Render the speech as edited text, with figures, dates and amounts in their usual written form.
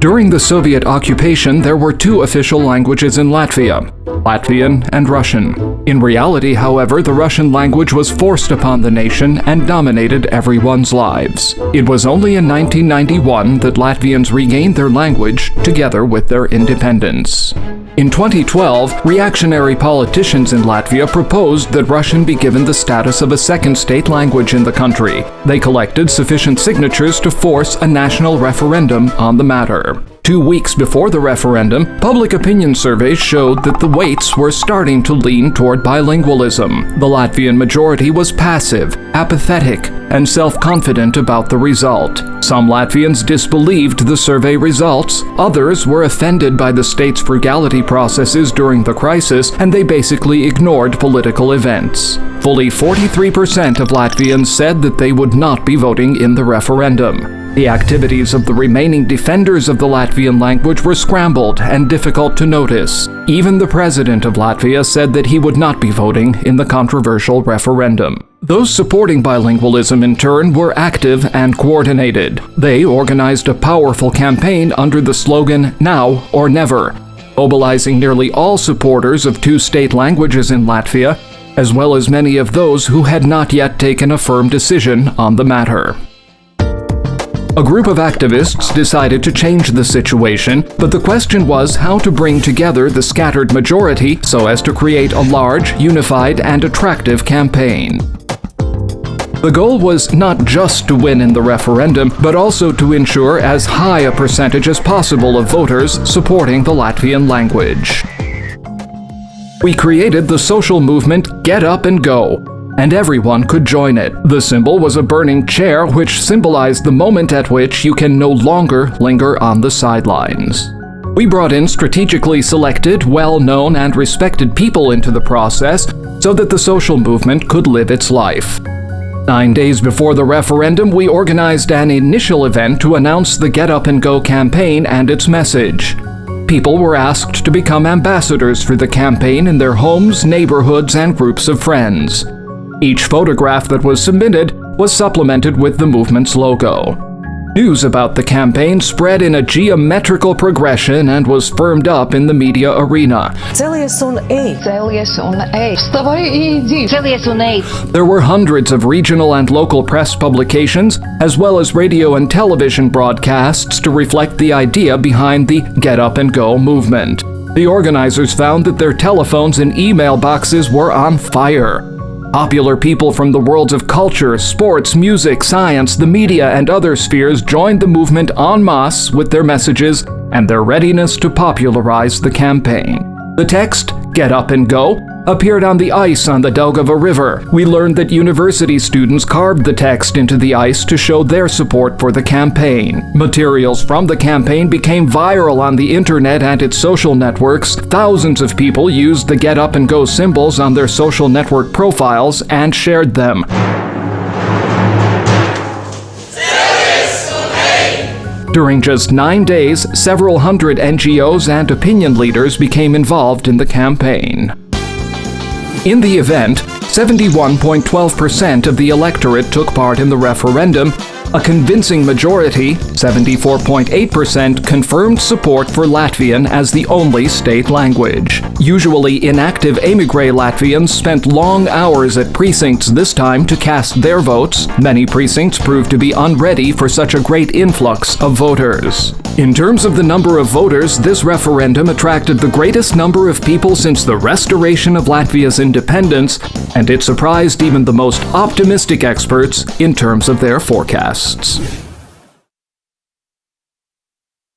During the Soviet occupation, there were two official languages in Latvia, Latvian and Russian. In reality, however, the Russian language was forced upon the nation and dominated everyone's lives. It was only in 1991 that Latvians regained their language together with their independence. In 2012, reactionary politicians in Latvia proposed that Russian be given the status of a second state language in the country. They collected sufficient signatures to force a national referendum on the matter. 2 weeks before the referendum, public opinion surveys showed that the weights were starting to lean toward bilingualism. The Latvian majority was passive, apathetic, and self-confident about the result. Some Latvians disbelieved the survey results, others were offended by the state's frugality processes during the crisis, and they basically ignored political events. Fully 43% of Latvians said that they would not be voting in the referendum. The activities of the remaining defenders of the Latvian language were scrambled and difficult to notice. Even the president of Latvia said that he would not be voting in the controversial referendum. Those supporting bilingualism, in turn, were active and coordinated. They organized a powerful campaign under the slogan, "Now or Never," mobilizing nearly all supporters of two state languages in Latvia, as well as many of those who had not yet taken a firm decision on the matter. A group of activists decided to change the situation, but the question was how to bring together the scattered majority so as to create a large, unified, and attractive campaign. The goal was not just to win in the referendum, but also to ensure as high a percentage as possible of voters supporting the Latvian language. We created the social movement Get Up and Go, and everyone could join it. The symbol was a burning chair, which symbolized the moment at which you can no longer linger on the sidelines. We brought in strategically selected, well-known, and respected people into the process so that the social movement could live its life. 9 days before the referendum, we organized an initial event to announce the Get Up and Go campaign and its message. People were asked to become ambassadors for the campaign in their homes, neighborhoods, and groups of friends. Each photograph that was submitted was supplemented with the movement's logo. News about the campaign spread in a geometrical progression and was firmed up in the media arena. There were hundreds of regional and local press publications, as well as radio and television broadcasts to reflect the idea behind the Get Up and Go movement. The organizers found that their telephones and email boxes were on fire. Popular people from the worlds of culture, sports, music, science, the media, and other spheres joined the movement en masse with their messages and their readiness to popularize the campaign. The text, Get Up and Go, appeared on the ice on the Daugava River. We learned that university students carved the text into the ice to show their support for the campaign. Materials from the campaign became viral on the internet and its social networks. Thousands of people used the Get Up and Go symbols on their social network profiles and shared them. During just 9 days, several hundred NGOs and opinion leaders became involved in the campaign. In the event, 71.12% of the electorate took part in the referendum. A convincing majority, 74.8%, confirmed support for Latvian as the only state language. Usually inactive émigré Latvians spent long hours at precincts this time to cast their votes. Many precincts proved to be unready for such a great influx of voters. In terms of the number of voters, this referendum attracted the greatest number of people since the restoration of Latvia's independence, and it surprised even the most optimistic experts in terms of their forecasts.